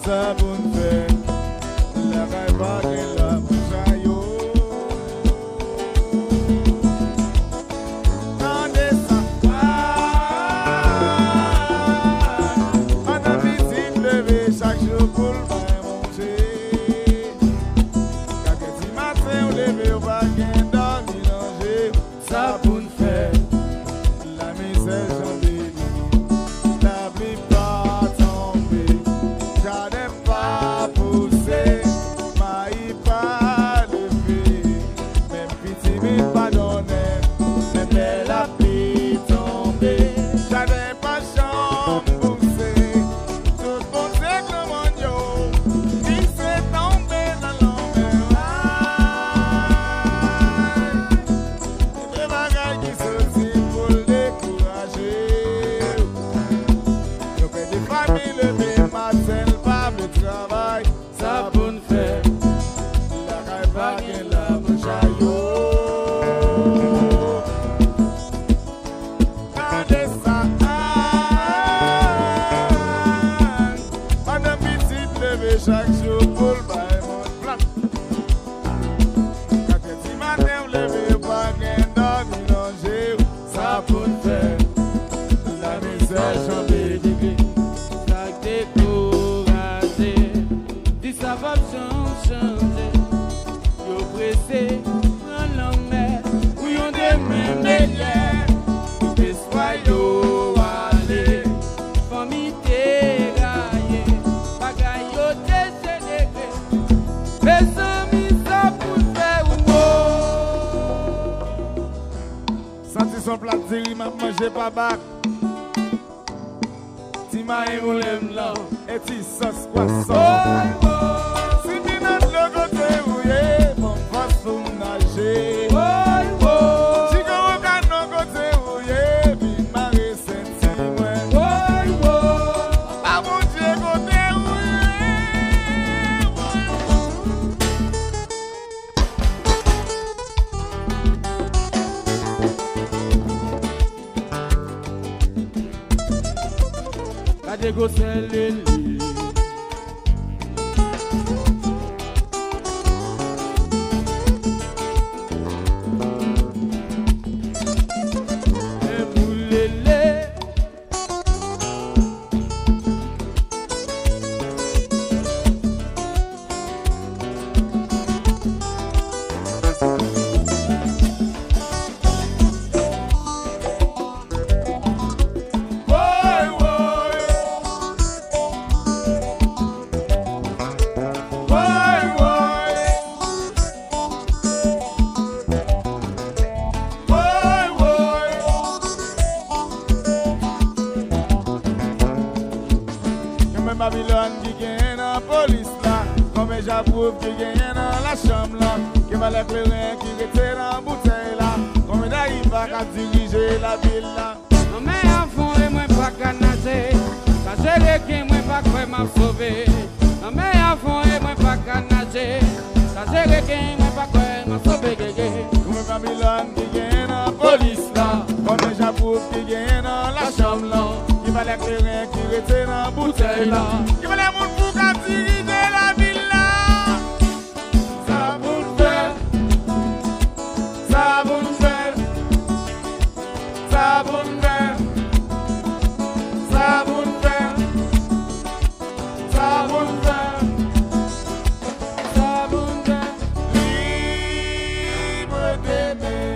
ça pour nous faire. La caille pas qu'elle a mon chaillot. Chaque jour pour le faire manger. Quand petit matin on lève, on va bien dormir, manger. Ça pour nous faire. La misère j'en bénis. La pluie pas tomber. J'allais pas pousser. Maï pas lever. Même petit mais pas donner. Même belle la pluie tomber. J'allais pas chambre. Ça pour nous faire. La caille pas qu'elle a mon chaillot. Regardez ça. On a petit levé chaque jour pour le bail mon plat. Quand petit matin on levé, pas qu'un dormi manger. Ça pour nous faire. La misère j'en bénis. Ça découragé. Ça va changer, yo pressé, prends la mer, où yon des mêmes meilleurs, pour que soit yo aller, famille dégaillée, bagaille yo décédé, les amis ça pour faire ou Senti son plat de riz, m'a mangé pas bac. Ti m'a émoulé là, et ti sauce poisson. Go sell it. Babylone qui gagne la police là, comme j'approuve qui gagne dans la chambre là, qui va les clairs qui était dans la bouteille là, comme d'arrive à diriger la ville là. Non mais à fond et moi pas qu'à nager, ça gère qui moi pas quoi m'a sauvé. Non mais à fond et moi pas qu'à nager, ça gère qui moi pas quoi m'a sauvé. Comme Babylone qui gagne la police là, comme j'approuve qui gagne dans la chambre là. Qui va les clairs qui étaient dans la bouteille là. Qui va les moun pour qu'à diriger la ville là. Ça vous le fait. Ça vous le fait. Ça vous le fait. Ça vous le fait. Ça vous le fait. Ça vous le fait. Libre d'aimer.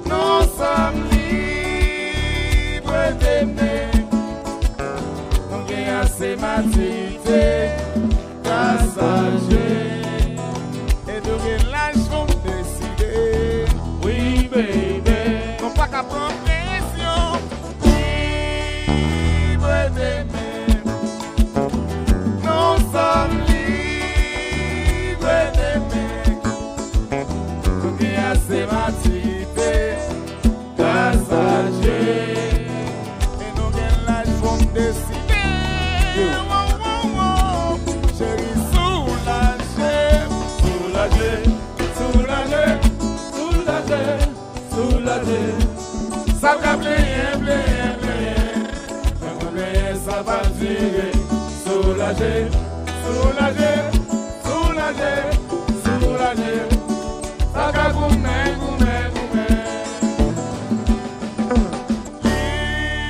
Nous sommes libres d'aimer. C'est maturité, passager. Et de l'âge vont décider. Oui, baby. Non pas qu'à prendre pression. Libre d'aimer. Nous sommes libres d'aimer. Donc il y a ces maturités, passager. Et nous l'âge vont décider. Ça va plier, ça va durer. soulagé, soulagé, soulagé, soulagé. Saka goumé, goumé, goumé.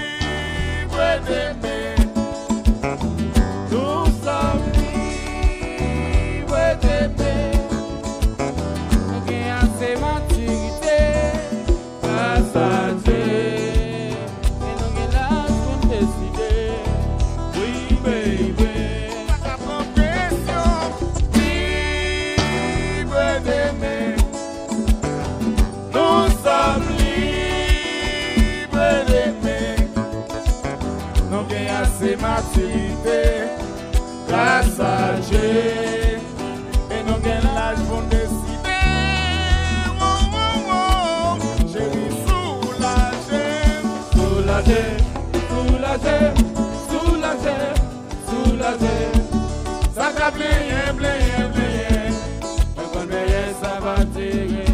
Libre d'aimer, nous sommes libres d'aimer. Nous gagnons assez maturité, grâce à Dieu. Et nous gagnons l'âge pour décider. Oui, baby. Saka progression, libre d'aimer. Nous sommes libres d'aimer. Nous gagnons assez maturité, grâce à Dieu. Et nous gagnons l'âge pour décider. Oh, oh, oh. Chérie, soulagé, Soulagé, soulagé, soulagé, soulagé. ça qu'a plié, plié, plié. Le bon meilleur, ça va tirer.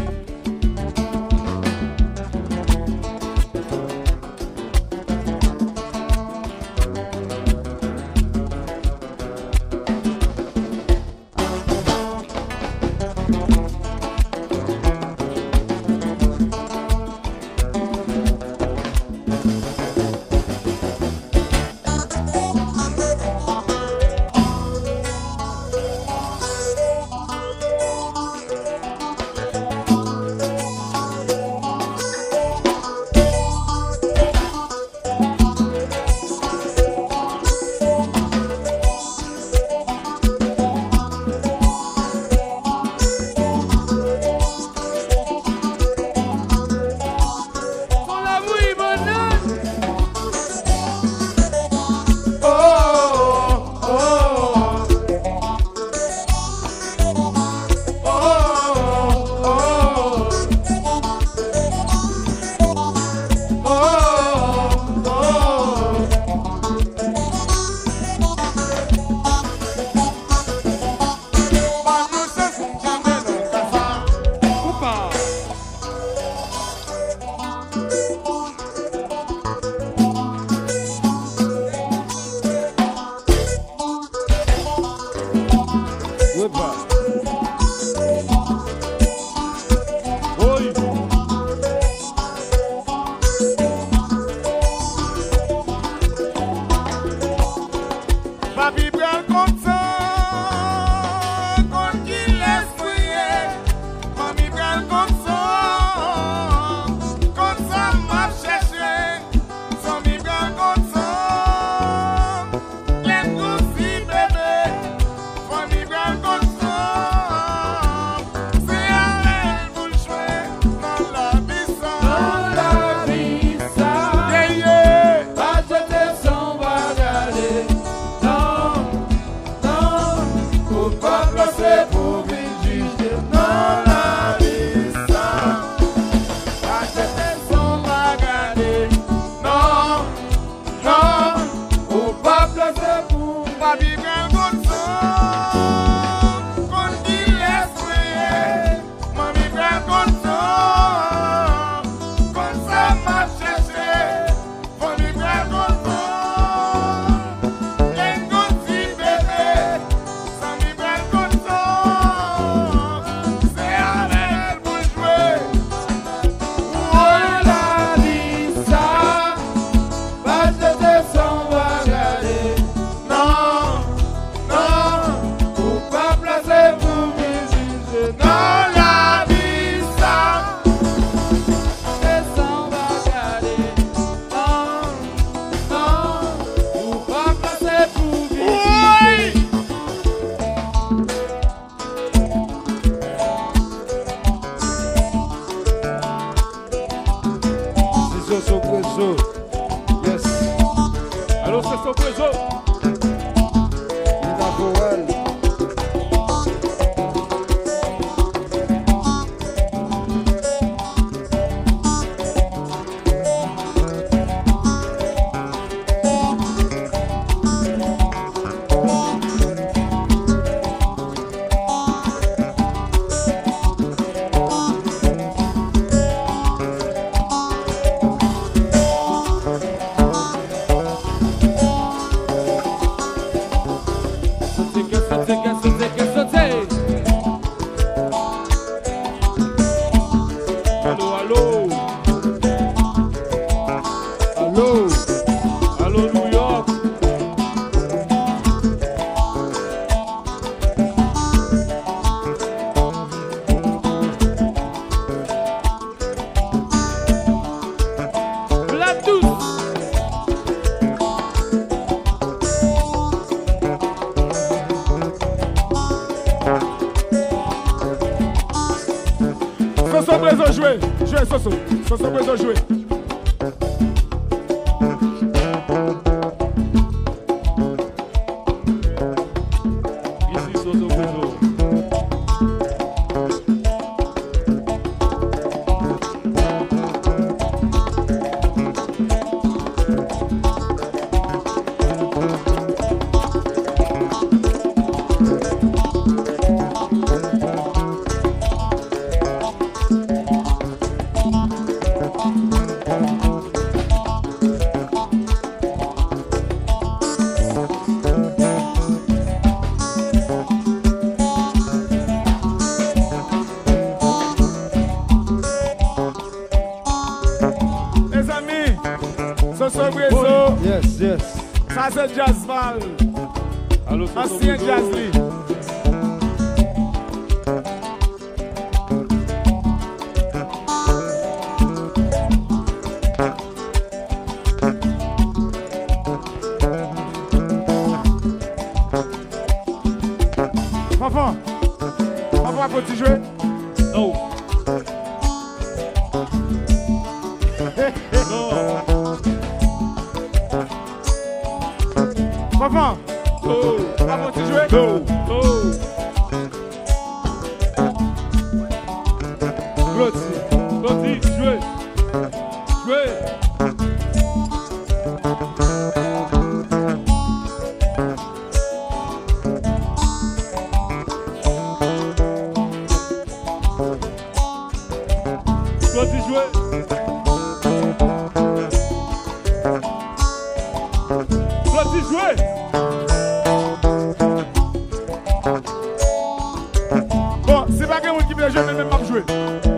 Pour l'amour, il bonheur. Oh, oh, oh. Oh, oh, oh. Oh, oh. Vamos a escucharme nunca más. Coupa. Opa. Oi. Papi pral konsan, kon ki les priye. Mami pral konsan, kon sa map chèche. Somi pral konsan, len gousi bébé. Mami pral konsan, se arel pou l'chwe nan la bisa. Dans la vie, ça. Yeah, yeah. Pas jeter son bagage. Non, non, faut pas placer pour bien juger. Dans la vista, acheter son bagage. Non, non, Faut pas placer pour papi pral konsan, kon ki les priye. Mami pral konsan, kon sa map chèche. Mami pral konsan, len gousi bébé. Sami pral konsan, se arel pou l'jwe. dans la vie, ça. Pas jeter son bagage. Non, non, Faut pas placer pour bien juger. dans la vista. Jeter son bagage. Non, non, faut pas placer pour bien Oui. C'est son préso. Yes. Allô, c'est son préso. Nina Powell. jouer. Jouer, Soso. Soso Brezo, jouer. Ici, Soso Brezo. Les amis, Soso Brezo. Yes, yes. Ça c'est Jazzval. Allô, Soso Ancien Brezo. Jazzli. Fanfan, Fanfan peut-tu jouer? Non. Non. Fanfan, Oh. Fanfan peut-tu jouer? Oh. Oh. Loti, jouez. Jouez. Loti, jouez. Loti, jouez. Bon, c'est pas quelqu'un qui veut jouer, mais même pas jouer.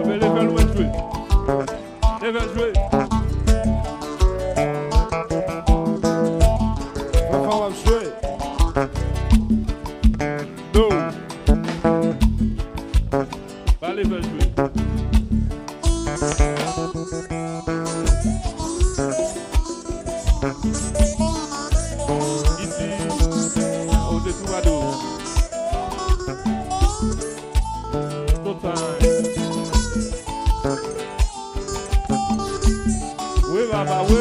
Mais les veulent jouer. Les veulent jouer. Fanfan va jouer. No. Bah, les veulent jouer. Ici, au Détourado. Oui, baba, oui.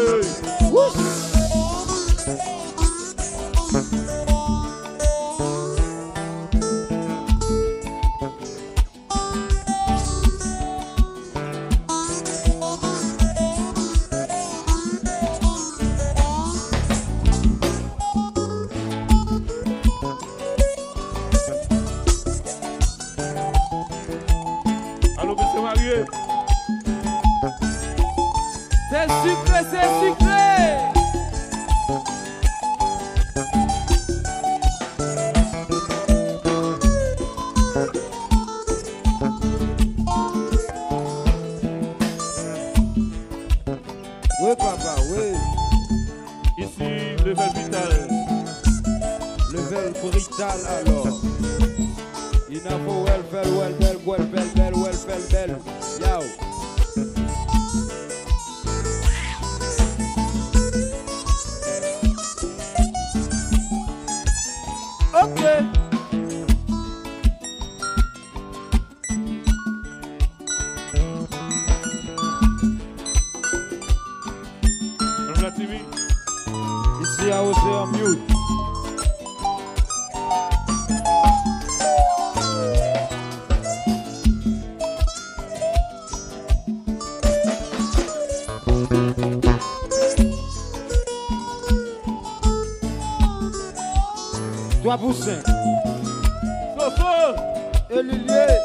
Allô, monsieur Marié. C'est sucré, c'est sucré. Oui, papa, oui. Ici, level vital. Level brutal alors. Il n'a pas belle. Yo. Ok. Madame la TV. Ici à Osé en mute. Toi Poussin Soso. et Lilier.